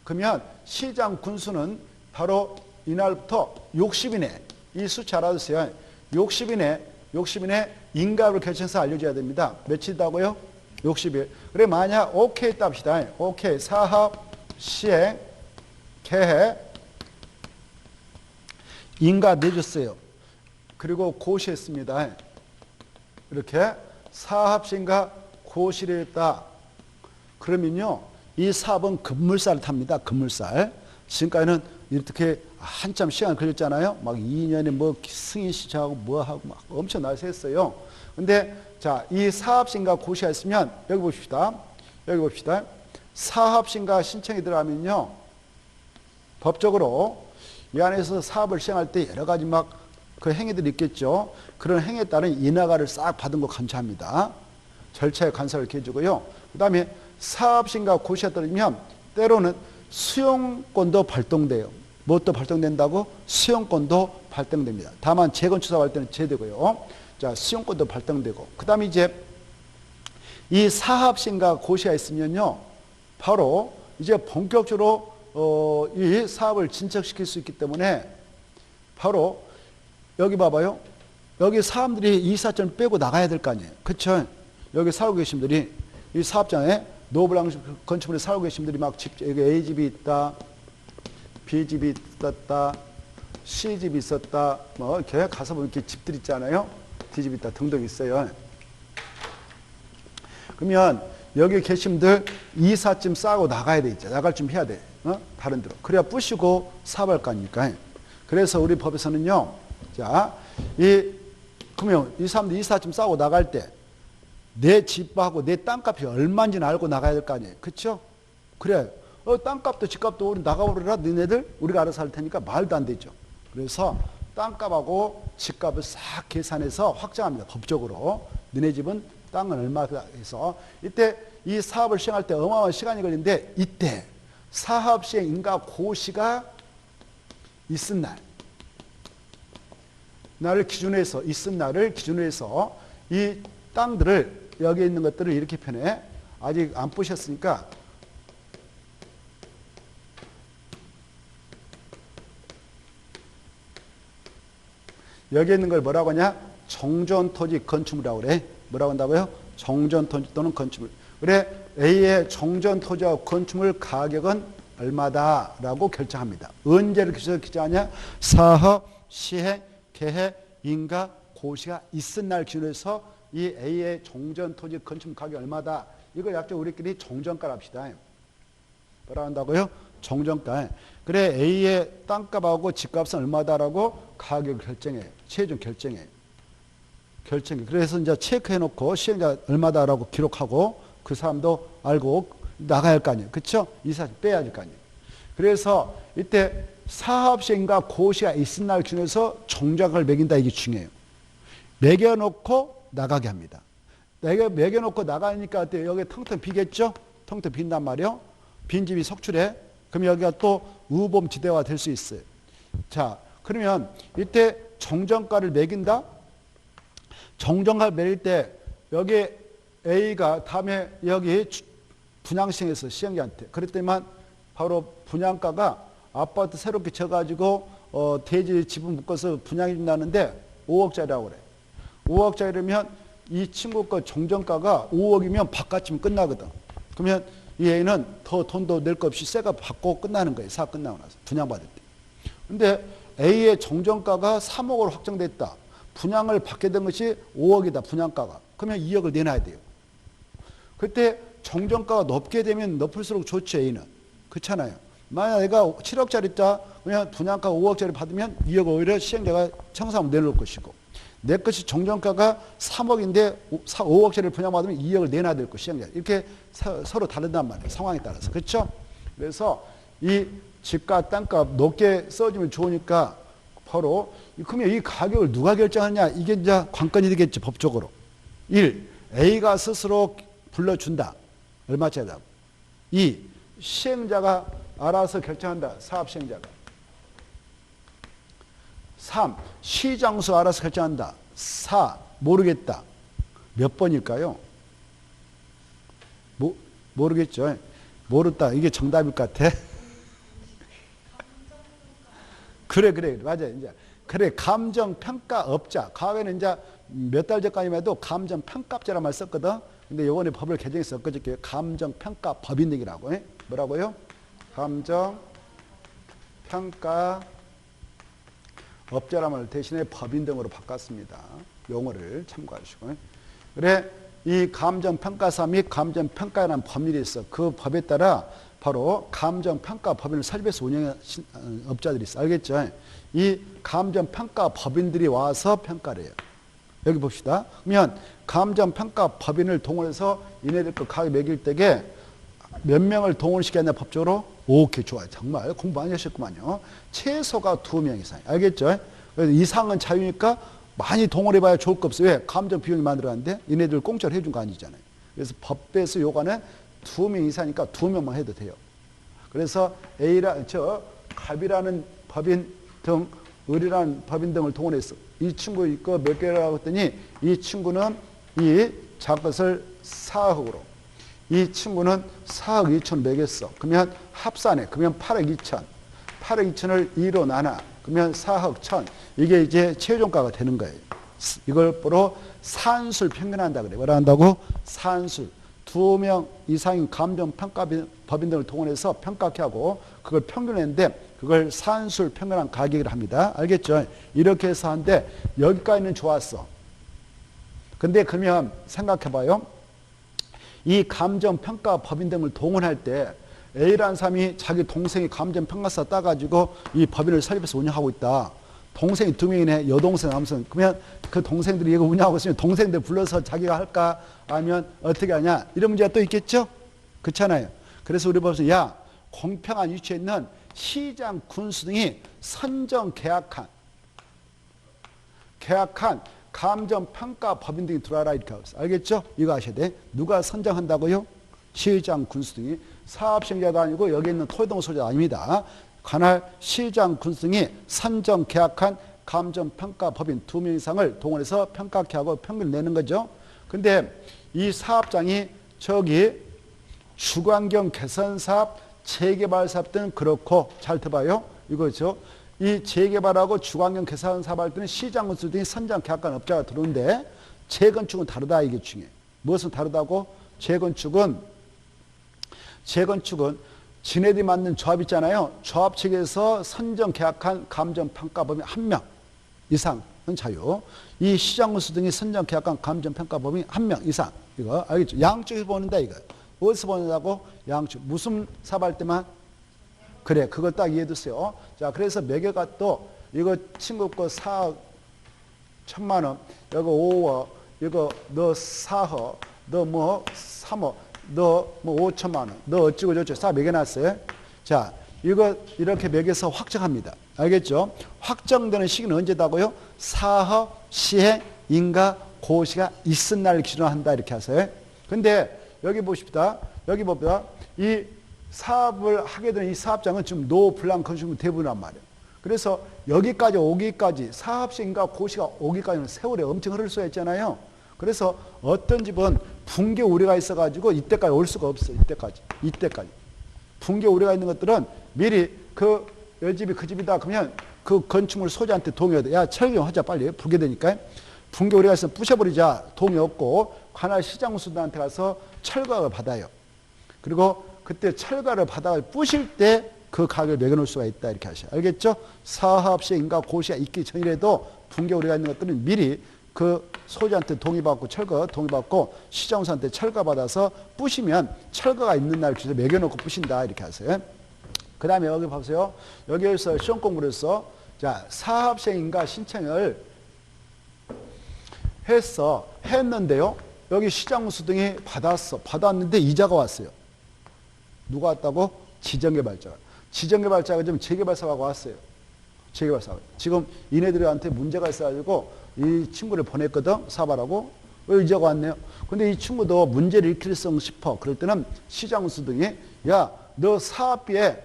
[SPEAKER 1] 그러면 시장 군수는 바로 이날부터 60인에 이 수치 알아두세요. 60인에 인가를 결정해서 알려줘야 됩니다. 며칠이다고요? 60일. 그래 만약 오케이 답시다. 오케이 사업 시행 계획 인가 내줬어요. 그리고 고시했습니다. 이렇게 사업 시행과 고시를 했다. 그러면요 이 사업은 급물살을 탑니다. 급물살. 지금까지는 이렇게 한참 시간 걸렸잖아요. 막 2년에 뭐 승인 신청하고 뭐 하고 막 엄청 날샜어요. 근데 자, 이 사업신가 고시했으면 여기 봅시다. 여기 봅시다. 사업신가 신청이 들어가면요. 법적으로 이 안에서 사업을 시행할 때 여러 가지 막 그 행위들이 있겠죠. 그런 행위에 따른 인허가를 싹 받은 거 감사합니다. 절차에 간섭을 이렇게 해주고요. 그 다음에 사업신가 고시에 따르면 때로는 수용권도 발동돼요. 무엇도 발동된다고? 수용권도 발동됩니다. 다만 재건축사업 할 때는 제되고요. 자, 수용권도 발동되고. 그 다음에 이제 이 사업신가 고시가 있으면요. 바로 이제 본격적으로 이 사업을 진척시킬 수 있기 때문에 바로 여기 봐봐요. 여기 사람들이 이사점을 빼고 나가야 될 거 아니에요. 그쵸? 여기 살고 계신 분들이 이 사업장에 노블랑 건축물에 살고 계신 분들이 막 집, 여기 A집이 있다. B집이 있었다. C집이 있었다. 뭐 이렇게 가서 보면 이렇게 집들 있잖아요. D집이 있다. 등등 있어요. 그러면 여기 계신 분들 이사쯤 싸고 나가야 돼. 있죠. 나갈 좀 해야 돼. 다른 데로. 그래야 부시고 사업할 거 아닙니까? 그래서 우리 법에서는요. 자, 그러면 이 사람들 이사쯤 싸고 나갈 때 내 집하고 내 땅값이 얼마인지는 알고 나가야 될 거 아니에요. 그렇죠? 그래. 땅값도 집값도 우리 나가버려라. 너네들 우리가 알아서 할 테니까 말도 안 되죠. 그래서 땅값하고 집값을 싹 계산해서 확정합니다. 법적으로. 너네 집은 땅은 얼마다 해서 이때 이 사업을 시행할 때 어마어마한 시간이 걸리는데 이때 사업 시행 인가 고시가 있은 날을 기준으로 해서 있은 날을 기준으로 해서 이 땅들을 여기 있는 것들을 이렇게 표현해. 아직 안 보셨으니까 여기 있는 걸 뭐라고 하냐? 정전토지 건축물이라고 그래. 뭐라고 한다고요? 정전토지 또는 건축물. 그래 A의 정전토지와 건축물 가격은 얼마다라고 결정합니다. 언제를 결정하냐? 사업, 시행, 계획, 인가, 고시가 있은 날 기준으로 해서 이 A의 정전토지 건축물 가격이 얼마다. 이걸 약간 우리끼리 정전가를 합시다. 뭐라고 한다고요? 정전가. 그래 A의 땅값하고 집값은 얼마다라고 가격을 결정해. 최종 결정해. 그래서 이제 체크해놓고 시행자 얼마다라고 기록하고 그 사람도 알고 나가야 할 거 아니에요. 그렇죠? 이 사실 빼야 할 거 아니에요. 그래서 이때 사업시행과 고시가 있은 날 기준에서 정전가를 매긴다. 이게 중요해요. 매겨놓고 나가게 합니다. 매겨놓고 나가니까 여기 텅텅 비겠죠? 텅텅 빈단 말이에요. 빈집이 석출해. 그럼 여기가 또 우범지대화 될 수 있어요. 자, 그러면 이때 정전가를 매긴다? 정전가를 매길 때 여기 A가 다음에 여기 분양시행해서 시행자한테 그랬더니만 바로 분양가가 아파트 새롭게 쳐가지고 대지 지분 묶어서 분양이 나는데 5억짜리라고 그래. 5억짜리면 이 친구 거 정전가가 5억이면 바깥이면 끝나거든. 그러면 이 A는 더 돈도 낼 거 없이 새가 받고 끝나는 거예요. 사업 끝나고 나서 분양받을 때. 근데 A의 정전가가 3억으로 확정됐다. 분양을 받게 된 것이 5억이다. 분양가가. 그러면 2억을 내놔야 돼요. 그때 정전가가 높게 되면 높을수록 좋죠. A는. 그렇잖아요. 만약 내가 7억짜리다. 그냥 분양가 5억짜리 받으면 2억 오히려 시행자가 청사하면 내놓을 것이고 내 것이 정전가가 3억인데 5억짜리를 분양받으면 2억을 내놔야 될 거 시행자. 이렇게 서로 다르단 말이에요. 상황에 따라서. 그렇죠? 그래서 이 집값, 땅값 높게 써주면 좋으니까 바로 그러면 이 가격을 누가 결정하냐? 이게 이제 관건이 되겠죠, 법적으로. 1. A가 스스로 불러준다. 얼마짜리라고. 2. 시행자가 알아서 결정한다. 사업 시행자가. 3. 시장수 알아서 결정한다. 4. 모르겠다. 몇 번일까요? 모르겠죠. 모르다. 이게 정답일 것 같아. 그래, 맞아요. 이제 그래, 감정평가업자. 과거에는 이제 몇 달 전까지만 해도 감정평가업자라는 말 썼거든. 근데 요번에 법을 개정해서 엊그저께 감정평가법인등이라고. 뭐라고요? 감정평가업자라는 말 대신에 법인등으로 바꿨습니다. 용어를 참고하시고. 그래, 이 감정평가사 및 감정평가라는 법률이 있어. 그 법에 따라 바로 감정평가 법인을 설립해서 운영하는 업자들이 있어. 알겠죠? 이 감정평가 법인들이 와서 평가를 해요. 여기 봅시다. 그러면 감정평가 법인을 동원해서 이네들 거 가격 매길 때에 몇 명을 동원시켰냐 법적으로? 오케이, 좋아요. 정말 공부 많이 하셨구만요. 최소가 2명 이상. 알겠죠? 그래서 이상은 자유니까 많이 동원해봐야 좋을 거 없어요. 왜? 감정 비용이 만들어놨는데 이네들 공짜로 해준 거 아니잖아요. 그래서 법에서 요구하는 2명 이상이니까 2명만 해도 돼요. 그래서 갑이라는 법인 등, 을이라는 법인 등을 동원해서 이 친구 이거 몇 개라고 했더니 이 친구는 이 자것을 4억으로, 이 친구는 4억 2천 매겼어. 그러면 합산해. 그러면 8억 2천. 8억 2천을 2로 나눠. 그러면 4억 1천. 이게 이제 최종가가 되는 거예요. 이걸 보러 산술 평균한다 그래. 뭐라 한다고? 산술. 2명 이상인 감정평가법인 등을 동원해서 평가케 하고 그걸 평균했는데 그걸 산술 평균한 가격을 합니다. 알겠죠? 이렇게 해서 하는데 여기까지는 좋았어. 근데 그러면 생각해봐요. 이 감정평가법인 등을 동원할 때 A라는 사람이 자기 동생이 감정평가사 따가지고 이 법인을 설립해서 운영하고 있다. 동생이 2명이네. 여동생, 남성. 그러면 그 동생들이 이거 운영하고 있으면 동생들 불러서 자기가 할까? 아니면 어떻게 하냐? 이런 문제가 또 있겠죠? 그렇잖아요. 그래서 우리 법에서 야, 공평한 위치에 있는 시장, 군수 등이 선정 계약한 감정평가 법인 등이 들어와라 이렇게 하고 있어요. 알겠죠? 이거 아셔야 돼. 누가 선정한다고요? 시장, 군수 등이. 사업시행자도 아니고 여기 있는 토지동 소유자 아닙니다. 관할 시장, 군수 등이 선정 계약한 감정평가 법인 2명 이상을 동원해서 평가케 하고 평균을 내는 거죠. 근데 이 사업장이 저기 주거환경 개선사업, 재개발사업 등은 그렇고 잘 들어봐요. 이거죠. 이 재개발하고 주거환경 개선사업 할 때는 시장, 군수 등이 선정 계약한 업자가 들어오는데 재건축은 다르다 이게 중요해. 무엇은 다르다고? 재건축은 지네들이 만든 조합 있잖아요. 조합 측에서 선정 계약한 감정평가법인 1명 이상은 자유. 이 시장군수 등이 선정 계약한 감정평가법인 1명 이상. 이거 알겠죠? 양쪽에서 보는다 이거. 어디서 보는다고? 양쪽. 무슨 사업할 때만? 그래, 그거 딱 이해해두세요. 자, 그래서 매개가 또 이거 친구 거 4억 1천만 원, 이거 5억, 이거 너 4억, 너 뭐 3억. 너 뭐 5천만 원, 너 어찌고 저쩌고 싹 매겨놨어요. 자, 이거 이렇게 매겨서 확정합니다. 알겠죠? 확정되는 시기는 언제다고요? 사업 시행 인가 고시가 있은 날 기준으로 한다 이렇게 하세요. 근데 여기 보십시다. 여기 봅니다. 이 사업을 하게 되는 이 사업장은 지금 노 블랑 건축물 대부분이란 말이에요. 그래서 여기까지 오기까지 사업 시행인가 고시가 오기까지는 세월이 엄청 흐를 수가 있잖아요. 그래서 어떤 집은 붕괴 우려가 있어가지고 이때까지 올 수가 없어요. 이때까지. 붕괴 우려가 있는 것들은 미리 이 집이 그 집이다 그러면 그 건축물 소유자한테 동의해야 돼. 야, 철거하자 빨리. 붕괴되니까. 붕괴 우려가 있으면 부셔버리자. 동의 없고 관할 시장수들한테 가서 철거를 받아요. 그리고 그때 철거를 받아 부실 때 그 가격을 매겨놓을 수가 있다 이렇게 하셔요. 알겠죠? 사업 시행인가 고시가 있기 전이라도 붕괴 우려가 있는 것들은 미리 그 소유자한테 동의받고 동의받고 시장사한테 철거받아서 부시면 철거가 있는 날 기준에 매겨놓고 부신다 이렇게 하세요. 그 다음에 여기 보세요. 여기에서 시험 공부를 해서 자, 사업시행인가 신청을 했는데요. 여기 시장수 등이 받았는데 이자가 왔어요. 누가 왔다고? 지정개발자가. 지정개발자가 좀 재개발사하고 왔어요. 재개발 사업. 지금 이네들한테 문제가 있어가지고 이 친구를 보냈거든. 사업하라고. 의자가 왔네요. 근데 이 친구도 문제를 일으킬성 싶어. 그럴 때는 시장수 등이 야, 너 사업비에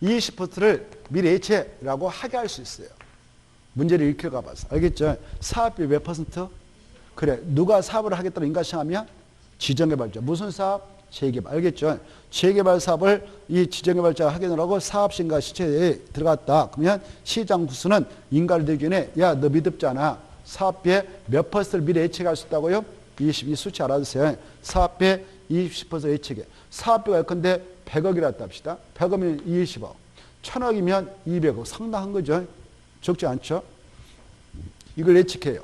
[SPEAKER 1] 20%를 미리 예치라고 하게 할 수 있어요. 문제를 일으킬까 봐서. 알겠죠? 사업비 몇 퍼센트? 그래. 누가 사업을 하겠다고 인가시하면 지정개발자. 무슨 사업? 재개발. 알겠죠? 재개발 사업을 이 지정개발자가 하겠다고 하고 사업신가 시체에 들어갔다. 그러면 시장 구수는 인가를 대기 전에 야, 너 미덥잖아. 사업비에 몇 퍼센트를 미리 예측할 수 있다고요? 22 수치 알아두세요. 사업비에 20% 예측에. 사업비가 예컨대 100억이라고 합시다. 100억이면 20억. 1000억이면 200억. 상당한 거죠. 적지 않죠? 이걸 예측해요.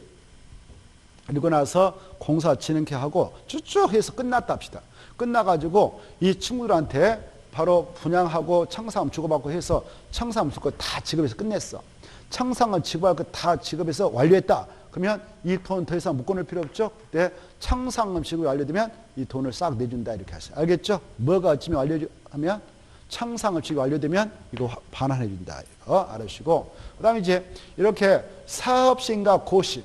[SPEAKER 1] 그리고 나서 공사 진행케 하고 쭉 해서 끝났다 합시다. 끝나가지고 이 친구들한테 바로 분양하고 청산금 주고받고 해서 청산금 줄 거 다 지급해서 끝냈어. 청산금 지급할 거 다 지급해서 완료했다. 그러면 이 돈 더 이상 묶어놓을 필요 없죠. 그때 청산금 지급이 완료되면 이 돈을 싹 내준다 이렇게 하세요. 알겠죠? 뭐가 어찌면 완료하면 청산금 지급이 완료되면 이거 반환해준다. 이거 알으시고 그 다음에 이제 이렇게 사업시행과 고시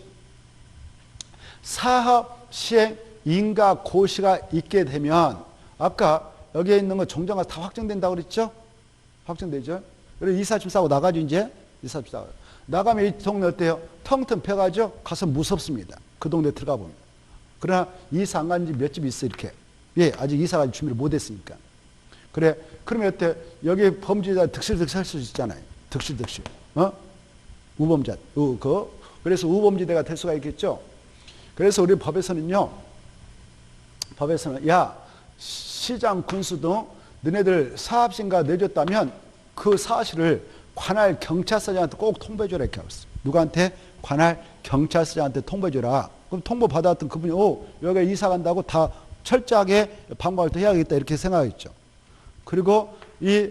[SPEAKER 1] 사업시행 인가 고시가 있게 되면 아까 여기에 있는 거 종전가 다 확정된다고 그랬죠? 확정되죠? 그리고 이사짐 싸고 나가죠 이제? 이사짐 싸고 나가면 이 동네 어때요? 텅텅 펴가죠? 가서 무섭습니다. 그 동네 들어가 보면. 그러나 이사 안 간 지 몇 집 있어 이렇게. 예, 아직 이사가 준비를 못했으니까. 그래, 그러면 어때? 여기 범죄자 득실득실 할 수 있잖아요. 득실득실. 우범자. 그래서 우범지대가 될 수가 있겠죠? 그래서 우리 법에서는요. 야, 시장 군수 등 너네들 사업신가 내줬다면 그 사실을 관할 경찰서장한테 꼭 통보해줘라 이렇게 하고 있어요. 누구한테? 관할 경찰서장한테 통보해줘라. 그럼 통보 받았던 그분이 여기 이사 간다고 다 철저하게 방법을 또 해야겠다 이렇게 생각했죠. 그리고 이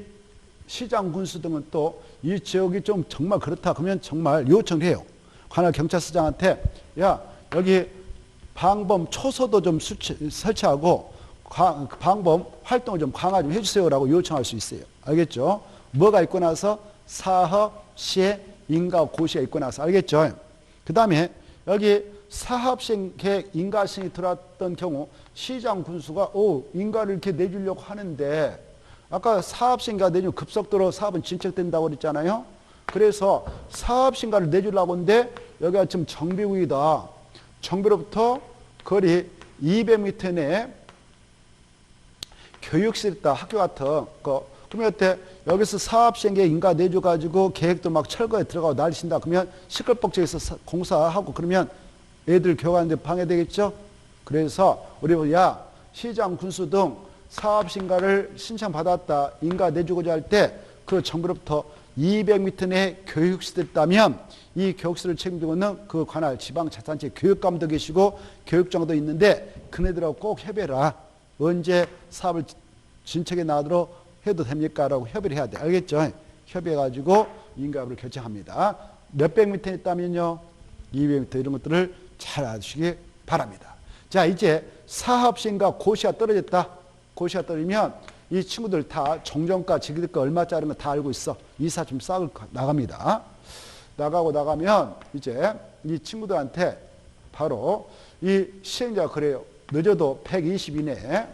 [SPEAKER 1] 시장 군수 등은 또 이 지역이 좀 정말 그렇다 그러면 정말 요청을 해요. 관할 경찰서장한테 야, 여기 방범 초소도 좀 설치하고 방범 활동을 좀 강화 좀 해주세요라고 요청할 수 있어요. 알겠죠? 뭐가 있고 나서 사업, 시행, 인가, 고시가 있고 나서 알겠죠? 그 다음에 여기 사업시행 계획, 인가 시행이 들어왔던 경우 시장 군수가 인가를 이렇게 내주려고 하는데 아까 사업시행가 내주면 급속도로 사업은 진척된다고 그랬잖아요. 그래서 사업시행가를 내주려고 하는데 여기가 지금 정비구이다. 정비로부터 거리 200m 내에 교육실 있다. 학교 같은 거. 그러면 어때? 여기서 사업시행계 인가 내줘가지고 계획도 막 철거에 들어가고 날리신다. 그러면 시끌벅적해서 공사하고 그러면 애들 교육하는데 방해되겠죠? 그래서 우리 야 시장 군수 등 사업신가를 신청받았다. 인가 내주고자 할 때 그 정부로부터 200m 내에 교육시설이 있다면 이 교육시설을 책임지고 있는 그 관할 지방자치단체 교육감도 계시고 교육장도 있는데 그네들하고 꼭 협의해라. 언제 사업을 진척에 나도록 해도 됩니까? 라고 협의를 해야 돼. 알겠죠? 협의해가지고 인가를 결정합니다. 몇백 미터 있다면요? 200m 이런 것들을 잘 아시기 바랍니다. 자, 이제 사업시행과 고시가 떨어졌다. 고시가 떨어지면 이 친구들 다 정정가, 지기들가 얼마짜리인 거 다 알고 있어. 이사 좀 싸고 나갑니다. 나가면 이제 이 친구들한테 바로 이 시행자가 그래요. 늦어도 120 이내에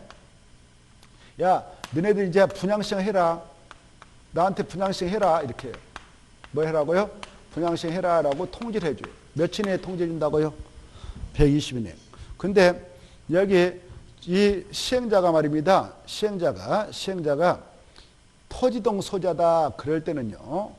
[SPEAKER 1] 야, 너네들 이제 분양시행 해라. 나한테 분양시행 해라. 이렇게 해요. 뭐 해라고요? 분양시행 해라 라고 통지를 해줘요. 며칠 내에 통지해 준다고요? 120 이내. 근데 여기 이 시행자가 말입니다. 시행자가 토지동 소자다 그럴 때는요.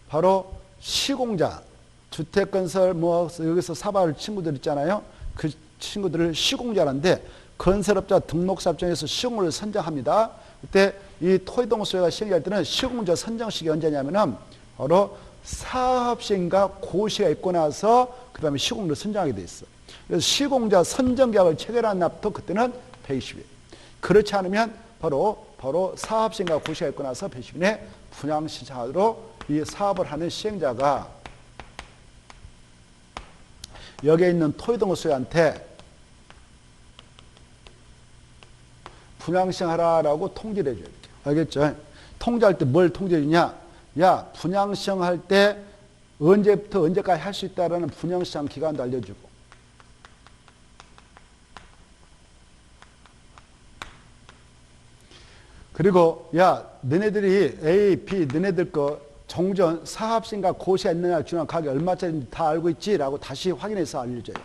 [SPEAKER 1] 바로 시공자, 주택건설 뭐 여기서 사발 친구들 있잖아요. 그 친구들을 시공자라는데 건설업자 등록사업장에서 시공을 선정합니다. 그때 이 토지동 소유가 시행할 때는 시공자 선정식이 언제냐면은 바로 사업시행과 고시가 있고 나서 그 다음에 시공을 선정하게 돼 있어. 그래서 시공자 선정계약을 체결한 날부터 그때는 120일. 그렇지 않으면 바로 사업시행과 고시가 있고 나서 120일에 분양신청하도록 이 사업을 하는 시행자가 여기에 있는 토지동을 소유한테 분양시행하라라고 통지를 해줘요. 알겠죠? 통제할 때 뭘 통제해주냐? 야, 분양시청 할 때 언제부터 언제까지 할 수 있다라는 분양시청 기간도 알려주고. 그리고 야, 너네들이 A, B, 너네들 거 종전 사합신가 고시가 있느냐 주는 가격이 얼마짜리인지 다 알고 있지? 라고 다시 확인해서 알려줘요.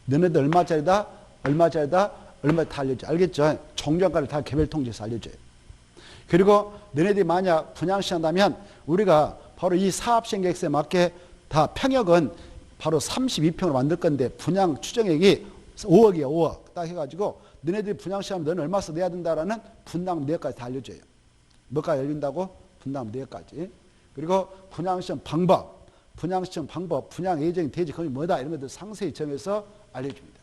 [SPEAKER 1] 너네들 얼마짜리다, 얼마짜리다, 얼마 다 알려줘요. 알겠죠? 종전가를 다 개별 통제해서 알려줘요. 그리고 너네들이 만약 분양시한다면 우리가 바로 이 사업시행 계획서에 맞게 다 평역은 바로 32평으로 만들 건데 분양 추정액이 5억이야, 5억. 딱 해가지고 너네들이 분양시하면 너는 얼마 써 내야 된다라는 분담 내역까지 다 알려줘요. 뭐까지 알려준다고? 분담 내역까지. 그리고 분양시청 방법, 분양시청 방법, 분양 예정, 대지, 건이 뭐다 이런 것들 상세히 정해서 알려줍니다.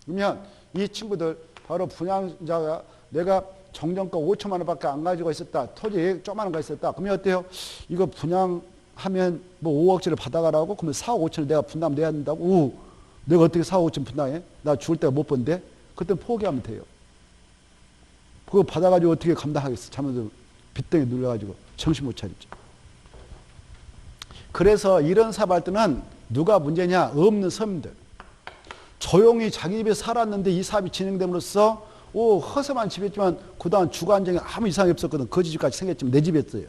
[SPEAKER 1] 그러면 이 친구들 바로 분양자가 내가 정정가 5천만 원밖에 안 가지고 있었다. 토지 조그마한 거 있었다. 그러면 어때요? 이거 분양하면 뭐 5억짜리를 받아가라고? 그러면 4억 5천을 내가 분담 내야 된다고? 오, 내가 어떻게 4억 5천 분담해? 나 죽을 때가 못 본데? 그때 포기하면 돼요. 그거 받아가지고 어떻게 감당하겠어? 잘못해서 빚덩이 눌려가지고 정신 못 차리죠. 그래서 이런 사업할 때는 누가 문제냐? 없는 서민들. 조용히 자기 집에 살았는데 이 사업이 진행됨으로써 허세만 집했지만 그동안 주거 안정이 아무 이상이 없었거든. 거지 집까지 생겼지만 내 집이었어요.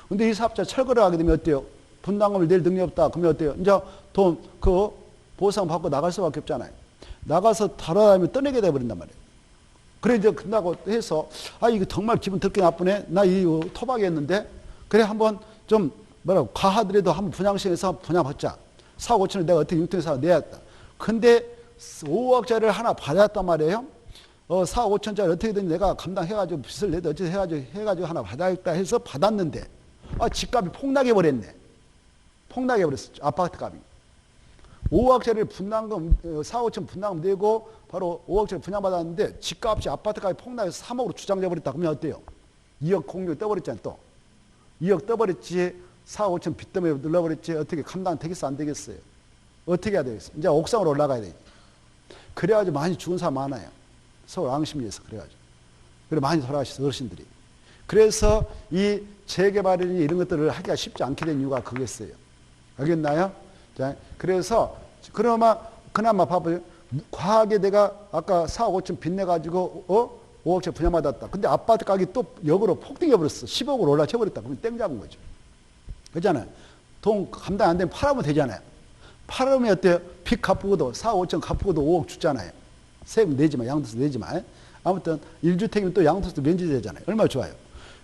[SPEAKER 1] 근데 이 사업자 철거를 하게 되면 어때요? 분담금을 낼 능력이 없다. 그러면 어때요? 이제 돈, 보상 받고 나갈 수밖에 없잖아요. 나가서 다른 떠내게 돼버린단 말이에요. 그래, 이제 끝나고 해서, 이거 정말 기분 더럽게 나쁘네. 나 이 토박이었는데. 그래, 한번 좀, 과하더라도 한번 분양시에서 분양받자. 4억 5천을 내가 어떻게 융통해서 내야겠다. 근데 5억짜리를 하나 받았단 말이에요. 4억 5천짜리 어떻게든 내가 감당해가지고 빚을 내도 어쨌든 해가지고 하나 받아야겠다 해서 받았는데, 집값이 폭락해버렸네. 폭락해버렸어. 아파트 값이. 5억짜리 분담금, 4억 5천 분담금 내고 바로 5억짜리 분양받았는데 집값이 아파트 값이 폭락해서 3억으로 주장돼버렸다. 그러면 어때요? 2억 공격이 떠버렸잖아요, 또. 2억 떠버렸지, 4억 5천 빚 때문에 눌러버렸지, 어떻게 감당 되겠어, 안 되겠어요? 어떻게 해야 되겠어요? 이제 옥상으로 올라가야 되지. 그래가지고 많이 죽은 사람 많아요. 서울 앙심리에서 그래가지고. 그래 많이 돌아가셨어, 어르신들이. 그래서 이 재개발이니 이런 것들을 하기가 쉽지 않게 된 이유가 그거였어요. 알겠나요? 자, 그래서 그나마 봐봐요. 과하게 내가 아까 4억 5천 빚내가지고 5억짜리 분양받았다. 근데 아파트 가격이 또 역으로 폭등해버렸어. 10억으로 올라쳐버렸다. 그러면 땡 잡은 거죠. 그렇잖아요. 돈 감당 안 되면 팔아보면 되잖아요. 팔으면 어때요? 빚 갚고도 4억 5천 갚고도 5억 주잖아요. 세금 내지만 양도세 내지만. 아무튼 1주택이면 또 양도세도 면제되잖아요. 얼마나 좋아요.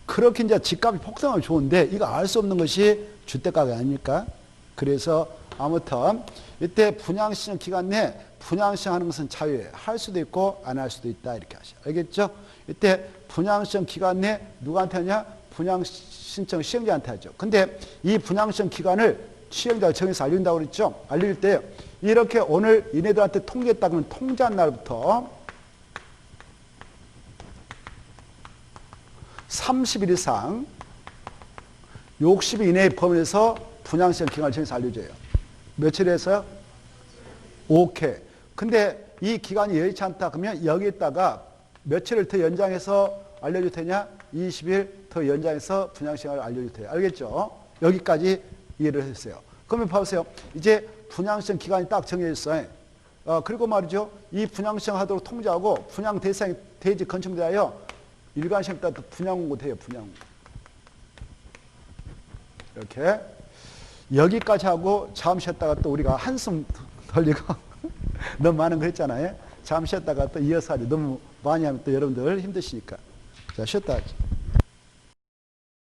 [SPEAKER 1] 그렇게 이제 집값이 폭등하면 좋은데 이거 알 수 없는 것이 주택가가 아닙니까? 그래서 아무튼 이때 분양시청 기간 내 분양시청하는 것은 자유예요. 할 수도 있고 안 할 수도 있다 이렇게 하셔요. 알겠죠? 이때 분양시청 기간 내 누구한테 하냐? 분양신청 시행자한테 하죠. 근데 이 분양시청 기간을 시행자가 정해서 알린다고 그랬죠? 알릴 때 이렇게 오늘 얘네들한테 통지했다 그러면 통지한 날부터 30일 이상 60일 이내의 범위에서 분양시청 기간을 정해서 알려줘요. 며칠에서요? 오케이. 근데 이 기간이 여의치 않다 그러면 여기에다가 며칠을 더 연장해서 알려줄 테냐? 20일 더 연장해서 분양시간을 알려줄 테냐? 알겠죠? 여기까지 이해를 했어요. 그러면 봐보세요. 이제 분양시청 기간이 딱 정해졌어요. 그리고 말이죠. 이 분양시청 하도록 통지하고 분양 대상이 대지 건축대하여 일괄시행 따라 분양공고 돼요. 분양공고. 이렇게. 여기까지 하고 잠시 쉬었다가 또 우리가 한숨 돌리고 너무 많은 거 했잖아요. 잠시 쉬었다가 또 이어서 하죠. 너무 많이 하면 또 여러분들 힘드시니까. 자, 쉬었다 하죠.